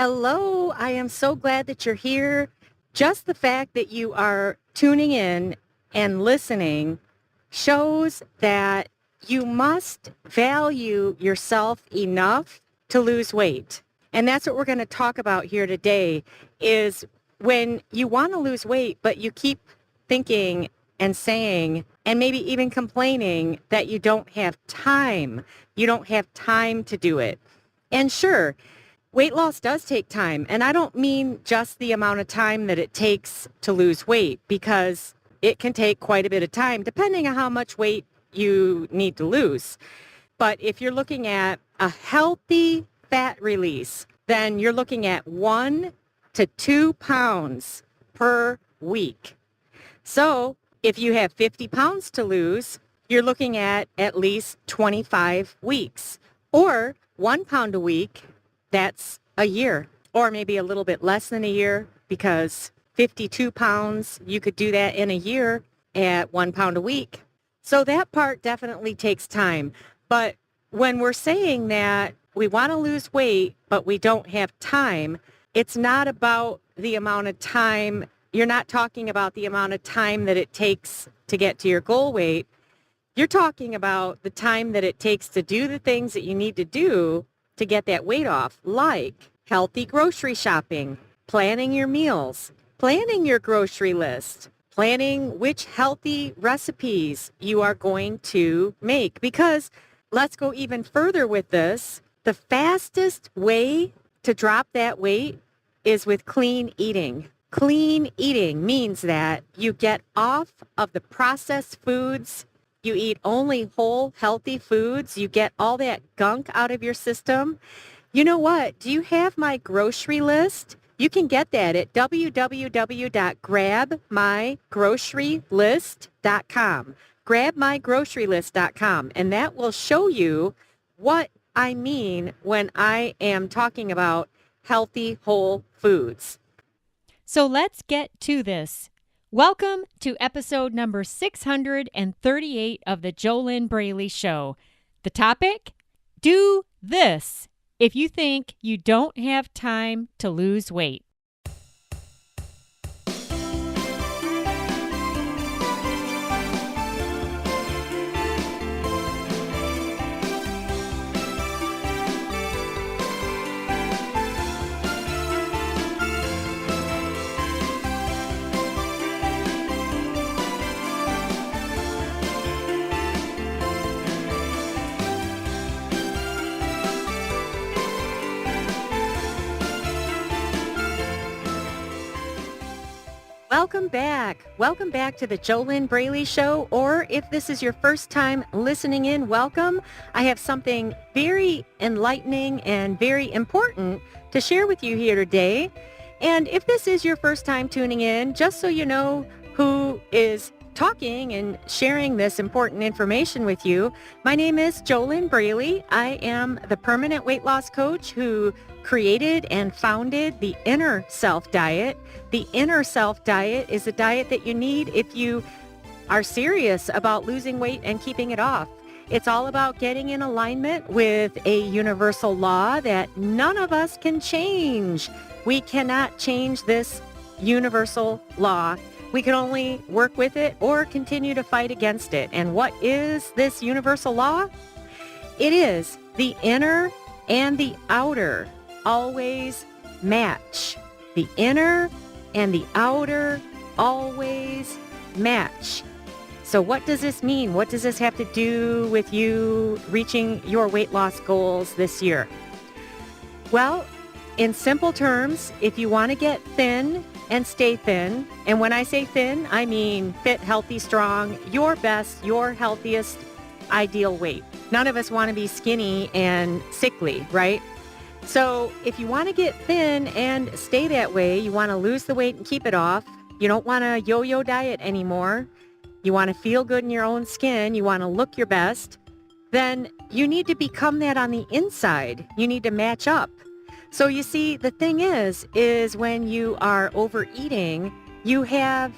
Hello, I am so glad that you're here. Just the fact that you are tuning in and listening shows that you must value yourself enough to lose weight. And that's what we're going to talk about here today is when you want to lose weight, but you keep thinking and saying, and maybe even complaining that you don't have time. You don't have time to do it. And sure, weight loss does take time. And I don't mean just the amount of time that it takes to lose weight, because it can take quite a bit of time depending on how much weight you need to lose. But if you're looking at a healthy fat release, then you're looking at 1 to 2 pounds per week. So if you have 50 pounds to lose, you're looking at least 25 weeks, or 1 pound a week. That's a year, or maybe a little bit less than a year, because 52 pounds, you could do that in a year at 1 pound a week. So that part definitely takes time. But when we're saying that we want to lose weight, but we don't have time, it's not about the amount of time. You're not talking about the amount of time that it takes to get to your goal weight. You're talking about the time that it takes to do the things that you need to do to get that weight off, like healthy grocery shopping, planning your meals, planning your grocery list, planning which healthy recipes you are going to make. Because let's go even further with this. The fastest way to drop that weight is with clean eating. Clean eating means that you get off of the processed foods. You eat only whole, healthy foods. You get all that gunk out of your system. You know what? Do you have my grocery list? You can get that at www.grabmygrocerylist.com. Grabmygrocerylist.com. And that will show you what I mean when I am talking about healthy, whole foods. So let's get to this. Welcome to episode number 638 of the JoLynn Braley Show. The topic? Do this if you think you don't have time to lose weight. Welcome back. Welcome back to the JoLynn Braley Show, or if this is your first time listening in, welcome. I have something very enlightening and very important to share with you here today. And if this is your first time tuning in, just so you know who is talking and sharing this important information with you, my name is JoLynn Braley. I am the permanent weight loss coach who created and founded the Inner Self Diet. The Inner Self Diet is a diet that you need if you are serious about losing weight and keeping it off. It's all about getting in alignment with a universal law that none of us can change. We cannot change this universal law. We can only work with it or continue to fight against it. And what is this universal law? It is the inner and the outer always match. The inner and the outer always match. So what does this mean? What does this have to do with you reaching your weight loss goals this year? Well, in simple terms, if you want to get thin and stay thin, and when I say thin, I mean fit, healthy, strong, your best, your healthiest, ideal weight. None of us want to be skinny and sickly, right? So if you want to get thin and stay that way, you want to lose the weight and keep it off, you don't want a yo-yo diet anymore, you want to feel good in your own skin, you want to look your best, then you need to become that on the inside. You need to match up. So you see, the thing is when you are overeating, you have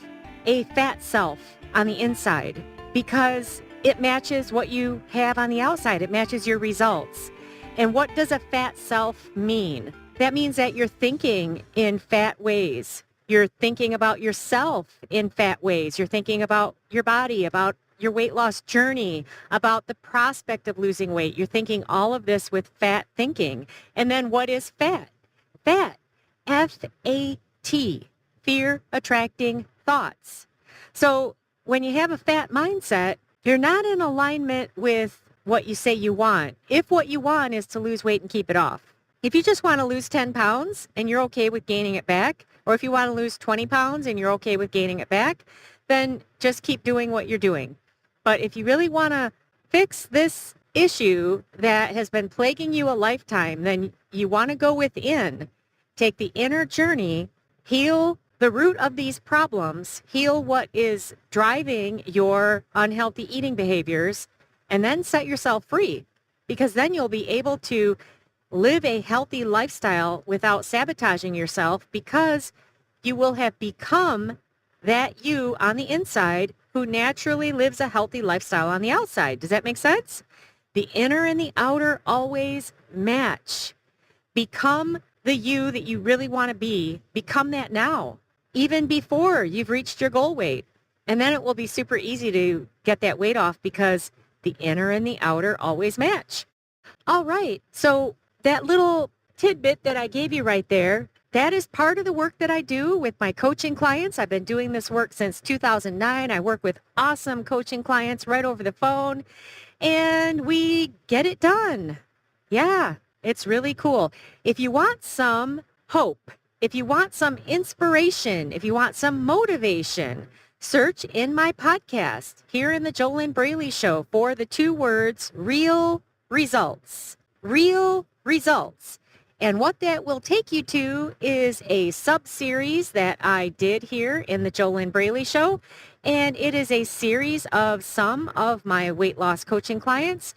a fat self on the inside because it matches what you have on the outside. It matches your results. And what does a fat self mean? That means that you're thinking in fat ways. You're thinking about yourself in fat ways. You're thinking about your body, about your weight loss journey, about the prospect of losing weight. You're thinking all of this with fat thinking. And then what is fat? Fat, F-A-T, fear attracting thoughts. So when you have a fat mindset, you're not in alignment with what you say you want. If what you want is to lose weight and keep it off. If you just want to lose 10 pounds and you're okay with gaining it back, or if you want to lose 20 pounds and you're okay with gaining it back, then just keep doing what you're doing. But if you really want to fix this issue that has been plaguing you a lifetime, then you want to go within, take the inner journey, heal the root of these problems, heal what is driving your unhealthy eating behaviors, and then set yourself free, because then you'll be able to live a healthy lifestyle without sabotaging yourself, because you will have become that you on the inside who naturally lives a healthy lifestyle on the outside. Does that make sense? The inner and the outer always match. Become the you that you really want to be. Become that now, even before you've reached your goal weight. And then it will be super easy to get that weight off, because the inner and the outer always match. All right. So that little tidbit that I gave you right there, that is part of the work that I do with my coaching clients. I've been doing this work since 2009. I work with awesome coaching clients right over the phone, and we get it done. Yeah, it's really cool. If you want some hope, if you want some inspiration, if you want some motivation, search in my podcast here in the JoLynn Braley Show for the 2 words, real results. Real results. And what that will take you to is a sub-series that I did here in the JoLynn Braley Show. And it is a series of some of my weight loss coaching clients,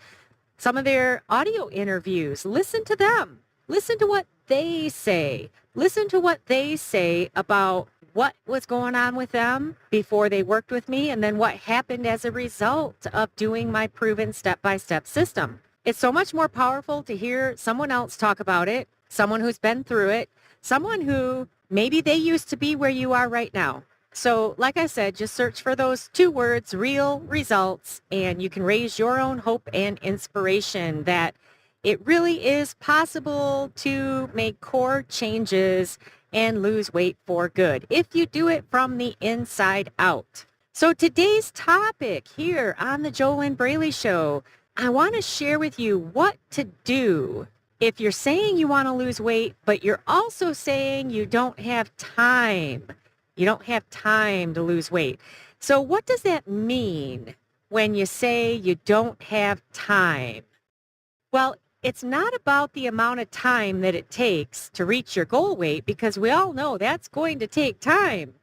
some of their audio interviews. Listen to them. Listen to what they say. Listen to what they say about what was going on with them before they worked with me, and then what happened as a result of doing my proven step-by-step system. It's so much more powerful to hear someone else talk about it, someone who's been through it, someone who maybe they used to be where you are right now. So like I said, just search for those 2 words, real results, and you can raise your own hope and inspiration that it really is possible to make core changes and lose weight for good if you do it from the inside out. So today's topic here on the JoLynn Braley Show, I want to share with you what to do if you're saying you want to lose weight, but you're also saying you don't have time. You don't have time to lose weight. So what does that mean when you say you don't have time? Well, it's not about the amount of time that it takes to reach your goal weight, because we all know that's going to take time.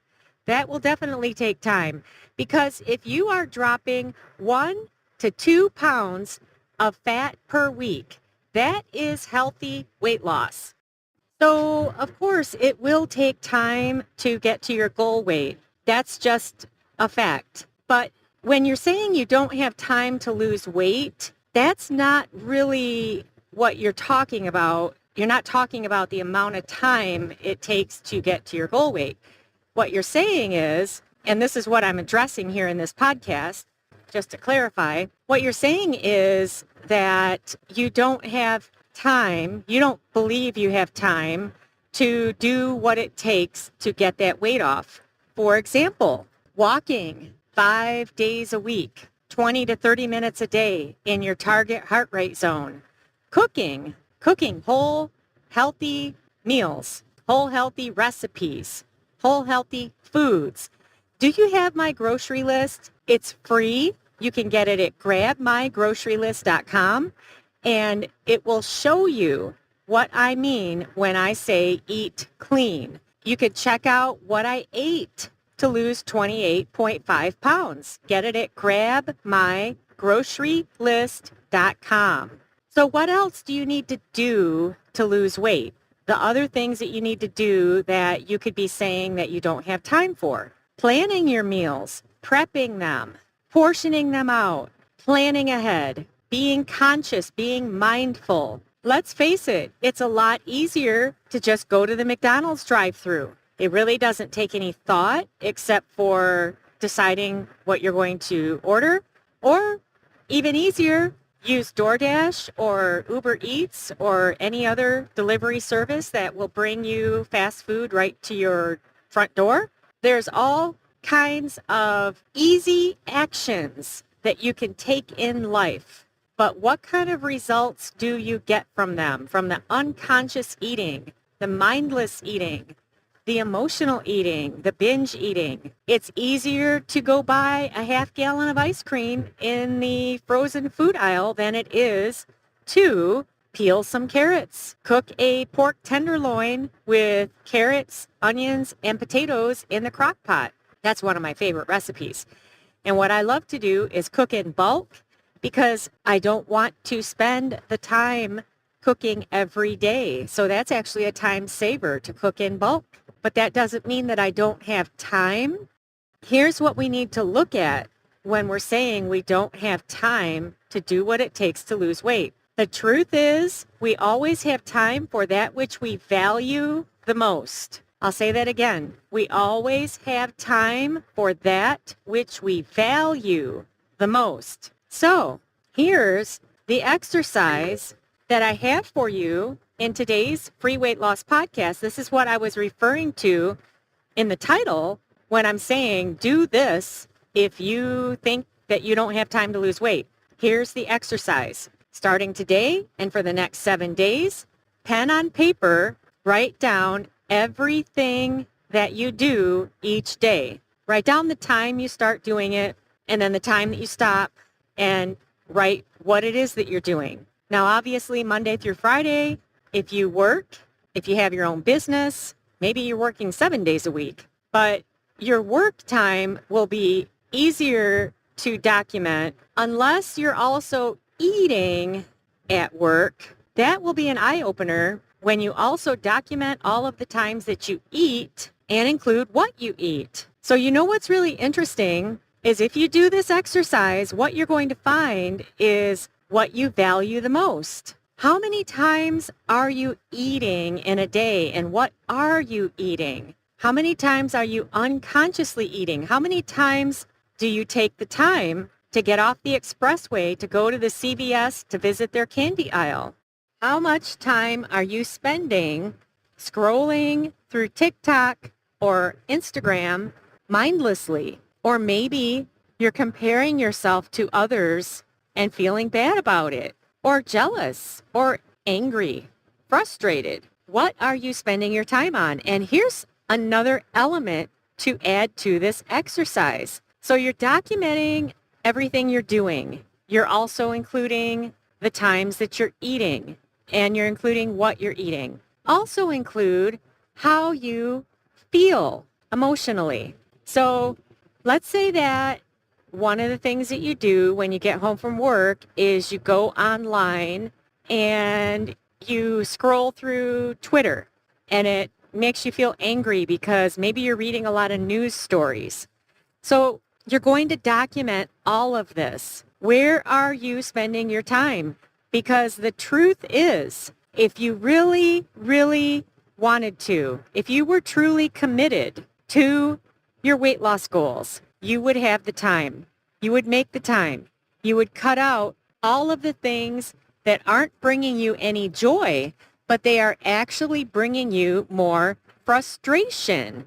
That will definitely take time, because if you are dropping 1 to 2 pounds of fat per week, that is healthy weight loss. So, of course, it will take time to get to your goal weight. That's just a fact. But when you're saying you don't have time to lose weight, that's not really what you're talking about. You're not talking about the amount of time it takes to get to your goal weight. What you're saying is, and this is what I'm addressing here in this podcast, just to clarify, what you're saying is that you don't have time, you don't believe you have time to do what it takes to get that weight off. For example, walking 5 days a week, 20 to 30 minutes a day in your target heart rate zone. Cooking whole healthy meals, whole healthy recipes, whole healthy foods. Do you have my grocery list? It's free. You can get it at grabmygrocerylist.com, and it will show you what I mean when I say eat clean. You could check out what I ate to lose 28.5 pounds. Get it at grabmygrocerylist.com. So what else do you need to do to lose weight? The other things that you need to do that you could be saying that you don't have time for. Planning your meals, prepping them, portioning them out, planning ahead, being conscious, being mindful. Let's face it, it's a lot easier to just go to the McDonald's drive-thru. It really doesn't take any thought except for deciding what you're going to order, or even easier, use DoorDash or Uber Eats or any other delivery service that will bring you fast food right to your front door. There's all kinds of easy actions that you can take in life. But what kind of results do you get from them? From the unconscious eating, the mindless eating, the emotional eating, the binge eating. It's easier to go buy a half gallon of ice cream in the frozen food aisle than it is to peel some carrots, cook a pork tenderloin with carrots, onions, and potatoes in the crock pot. That's one of my favorite recipes. And what I love to do is cook in bulk because I don't want to spend the time cooking every day. So that's actually a time saver to cook in bulk. But that doesn't mean that I don't have time. Here's what we need to look at when we're saying we don't have time to do what it takes to lose weight. The truth is, we always have time for that which we value the most. I'll say that again. We always have time for that which we value the most. So here's the exercise that I have for you in today's free weight loss podcast. This is what I was referring to in the title when I'm saying do this if you think that you don't have time to lose weight. Here's the exercise. Starting today and for the next 7 days, pen on paper, write down everything that you do each day. Write down the time you start doing it and then the time that you stop, and write what it is that you're doing. Now, obviously, Monday through Friday, if you work, if you have your own business, maybe you're working 7 days a week, but your work time will be easier to document unless you're also eating at work. That will be an eye-opener when you also document all of the times that you eat and include what you eat. So you know what's really interesting is if you do this exercise, what you're going to find is what you value the most. How many times are you eating in a day, and what are you eating? How many times are you unconsciously eating? How many times do you take the time to get off the expressway to go to the CVS to visit their candy aisle? How much time are you spending scrolling through TikTok or Instagram mindlessly? Or maybe you're comparing yourself to others and feeling bad about it, or jealous, or angry, frustrated. What are you spending your time on? And here's another element to add to this exercise. So you're documenting everything you're doing. You're also including the times that you're eating, and you're including what you're eating. Also include how you feel emotionally. So let's say that one of the things that you do when you get home from work is you go online and you scroll through Twitter, and it makes you feel angry because maybe you're reading a lot of news stories. So you're going to document all of this. Where are you spending your time? Because the truth is, if you really, really wanted to, if you were truly committed to your weight loss goals, you would have the time. You would make the time. You would cut out all of the things that aren't bringing you any joy, but they are actually bringing you more frustration.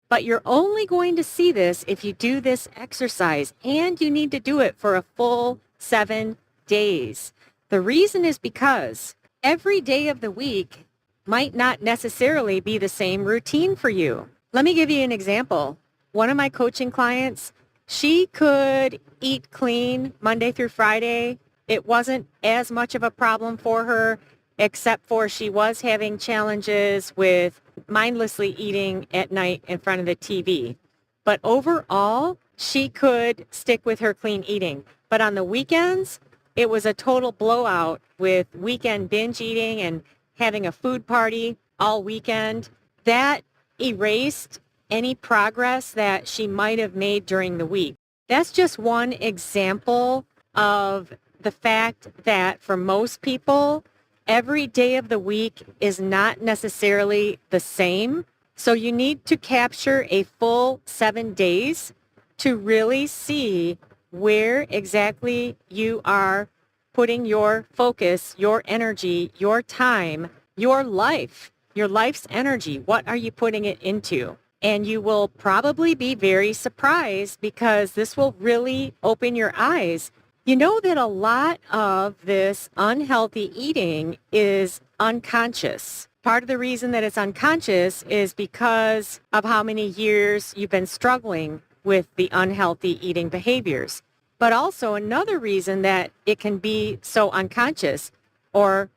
But you're only going to see this if you do this exercise, and you need to do it for a full 7 days. The reason is because every day of the week might not necessarily be the same routine for you. Let me give you an example. One of my coaching clients, she could eat clean Monday through Friday. It wasn't as much of a problem for her, except for she was having challenges with mindlessly eating at night in front of the TV. But overall, she could stick with her clean eating. But on the weekends, it was a total blowout with weekend binge eating and having a food party all weekend. That erased any progress that she might have made during the week. That's just one example of the fact that for most people, every day of the week is not necessarily the same. So you need to capture a full 7 days to really see where exactly you are putting your focus, your energy, your time, your life's energy. What are you putting it into? And you will probably be very surprised because this will really open your eyes. You know that a lot of this unhealthy eating is unconscious. Part of the reason that it's unconscious is because of how many years you've been struggling with the unhealthy eating behaviors. But also another reason that it can be so unconscious, or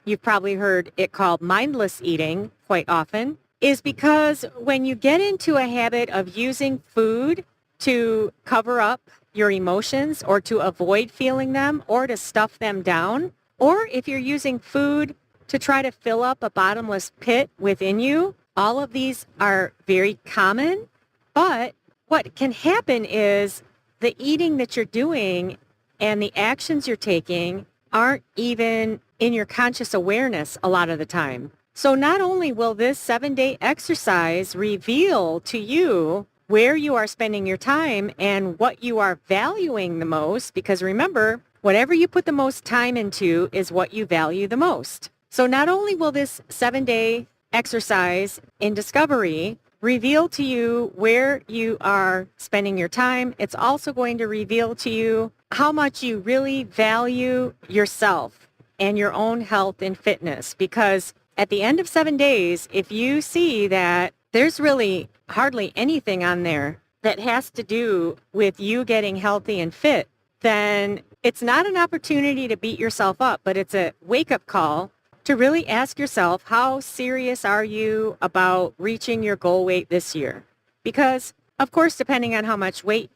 you've probably heard it called mindless eating quite often, is because when you get into a habit of using food to cover up your emotions or to avoid feeling them or to stuff them down, or if you're using food to try to fill up a bottomless pit within you, all of these are very common. But what can happen is the eating that you're doing and the actions you're taking aren't even in your conscious awareness a lot of the time. So not only will this 7-day exercise reveal to you where you are spending your time and what you are valuing the most, because remember, whatever you put the most time into is what you value the most. So not only will this 7-day exercise in discovery reveal to you where you are spending your time, it's also going to reveal to you how much you really value yourself and your own health and fitness. Because at the end of 7 days, if you see that there's really hardly anything on there that has to do with you getting healthy and fit, then it's not an opportunity to beat yourself up, but it's a wake-up call to really ask yourself, how serious are you about reaching your goal weight this year? Because, of course, depending on how much weight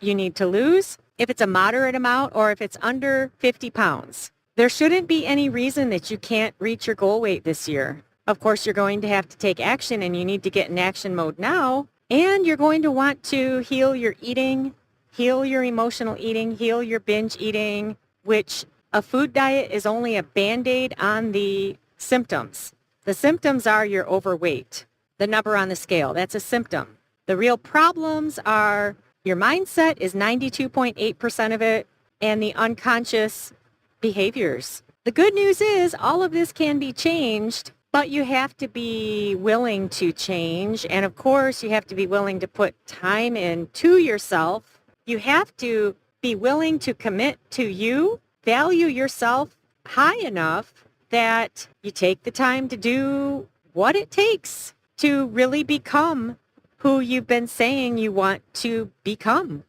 you need to lose, if it's a moderate amount or if it's under 50 pounds, there shouldn't be any reason that you can't reach your goal weight this year. Of course, you're going to have to take action, and you need to get in action mode now. And you're going to want to heal your eating, heal your emotional eating, heal your binge eating, which a food diet is only a Band-Aid on the symptoms. The symptoms are your overweight, the number on the scale. That's a symptom. The real problems are your mindset is 92.8% of it, and the unconscious behaviors. The good news is all of this can be changed, but you have to be willing to change. And of course, you have to be willing to put time into yourself. You have to be willing to commit to you, value yourself high enough that you take the time to do what it takes to really become who you've been saying you want to become.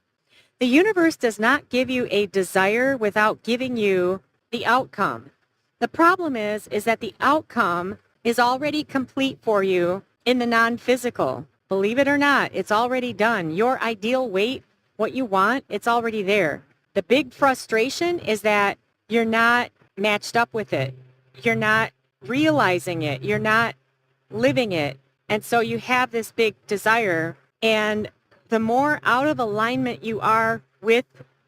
The universe does not give you a desire without giving you the outcome. The problem is that the outcome is already complete for you in the non-physical. Believe it or not, it's already done. Your ideal weight, what you want, it's already there. The big frustration is that you're not matched up with it. You're not realizing it. You're not living it. And so you have this big desire. And the more out of alignment you are with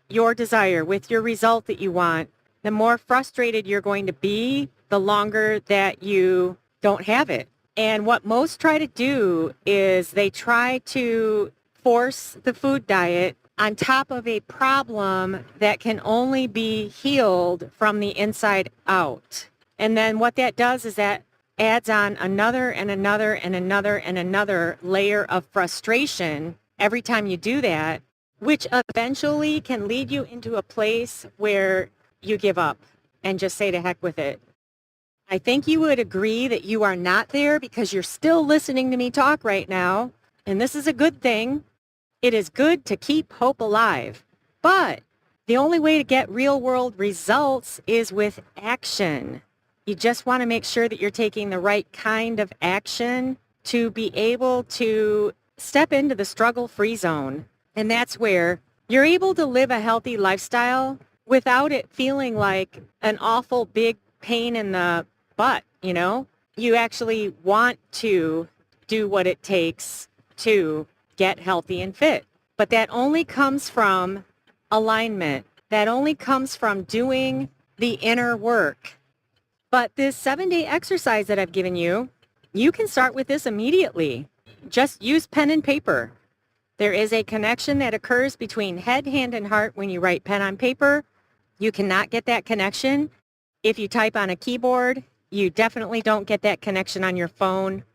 your desire, with your result that you want, the more frustrated you're going to be the longer that you don't have it. And what most try to do is they try to force the food diet on top of a problem that can only be healed from the inside out. And then what that does is that adds on another and another and another and another layer of frustration every time you do that, which eventually can lead you into a place where you give up and just say to heck with it. I think you would agree that you are not there because you're still listening to me talk right now, and this is a good thing. It is good to keep hope alive, but the only way to get real-world results is with action. You just want to make sure that you're taking the right kind of action to be able to step into the struggle-free zone, and that's where you're able to live a healthy lifestyle without it feeling like an awful big pain in the butt, you know? You actually want to do what it takes to get healthy and fit. But that only comes from alignment. That only comes from doing the inner work. But this 7-day exercise that I've given you, you can start with this immediately. Just use pen and paper. There is a connection that occurs between head, hand, and heart when you write pen on paper. You cannot get that connection if you type on a keyboard. You definitely don't get that connection on your phone.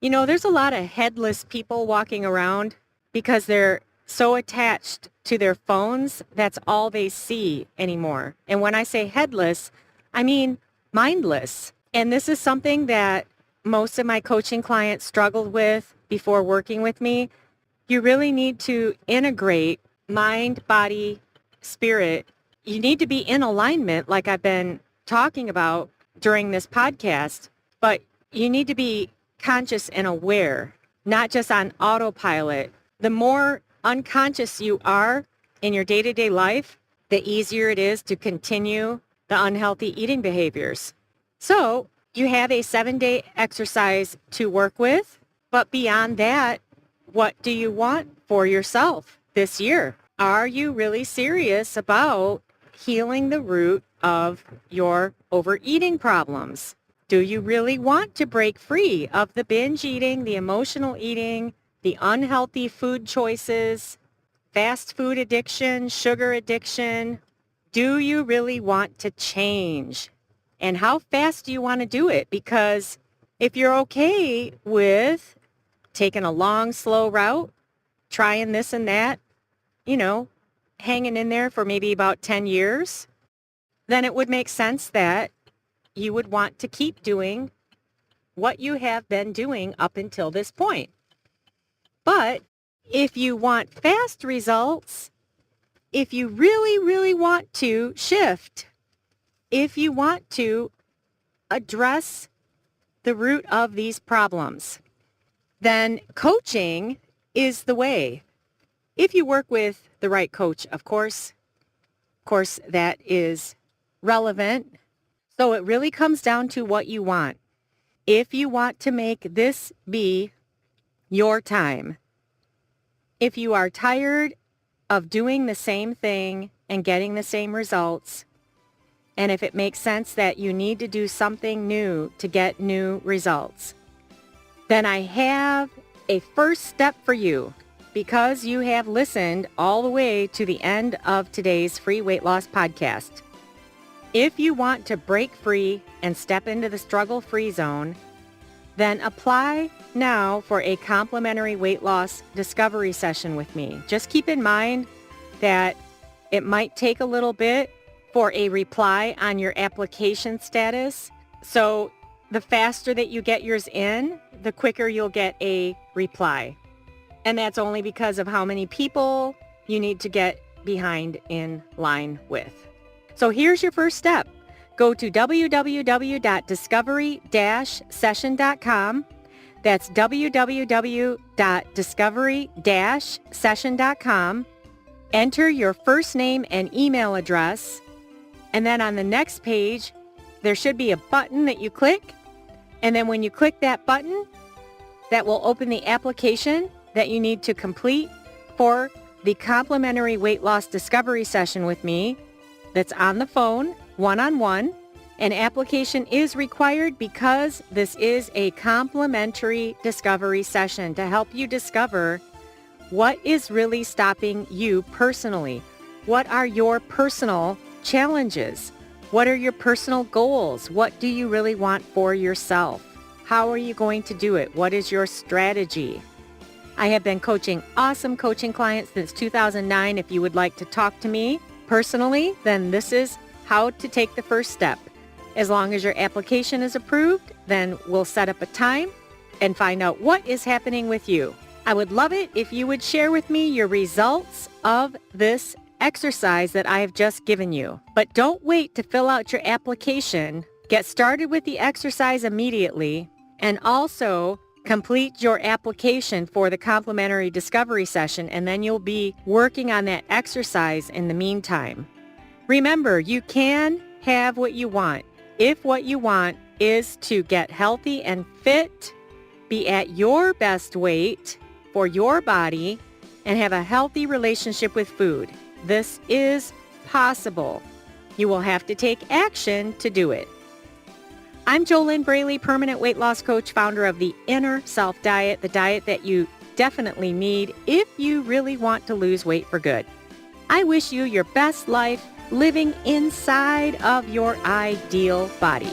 You know, there's a lot of headless people walking around because they're so attached to their phones. That's all they see anymore. And when I say headless, I mean mindless. And this is something that most of my coaching clients struggled with before working with me. You really need to integrate mind, body, spirit. You need to be in alignment, like I've been talking about during this podcast, but you need to be conscious and aware, not just on autopilot. The more unconscious you are in your day-to-day life, the easier it is to continue the unhealthy eating behaviors. So you have a 7-day exercise to work with, but beyond that, what do you want for yourself this year? Are you really serious about healing the root of your overeating problems? Do you really want to break free of the binge eating, the emotional eating, the unhealthy food choices, fast food addiction, sugar addiction? Do you really want to change? And how fast do you want to do it? Because if you're okay with taking a long, slow route, trying this and that, you know, hanging in there for maybe about 10 years, then it would make sense that you would want to keep doing what you have been doing up until this point. But if you want fast results, if you really, really want to shift, if you want to address the root of these problems, then coaching is the way. If you work with the right coach, of course that is relevant. So it really comes down to what you want. If you want to make this be your time, if you are tired of doing the same thing and getting the same results, and if it makes sense that you need to do something new to get new results, then I have a first step for you. Because you have listened all the way to the end of today's free weight loss podcast. If you want to break free and step into the struggle-free zone, then apply now for a complimentary weight loss discovery session with me. Just keep in mind that it might take a little bit for a reply on your application status. So the faster that you get yours in, the quicker you'll get a reply. And that's only because of how many people you need to get behind in line with. So here's your first step. Go to www.discovery-session.com. That's www.discovery-session.com. Enter your first name and email address. And then on the next page, there should be a button that you click. And then when you click that button, that will open the application that you need to complete for the complimentary weight loss discovery session with me that's on the phone, one-on-one. An application is required because this is a complimentary discovery session to help you discover what is really stopping you personally. What are your personal challenges? What are your personal goals? What do you really want for yourself? How are you going to do it? What is your strategy? I have been coaching awesome coaching clients since 2009. If you would like to talk to me personally, then this is how to take the first step. As long as your application is approved, then we'll set up a time and find out what is happening with you. I would love it if you would share with me your results of this exercise that I have just given you. But don't wait to fill out your application. Get started with the exercise immediately, and also complete your application for the complimentary discovery session, and then you'll be working on that exercise in the meantime. Remember, you can have what you want. If what you want is to get healthy and fit, be at your best weight for your body, and have a healthy relationship with food, this is possible. You will have to take action to do it. I'm JoLynn Braley, permanent weight loss coach, founder of the Inner Self Diet, the diet that you definitely need if you really want to lose weight for good. I wish you your best life living inside of your ideal body.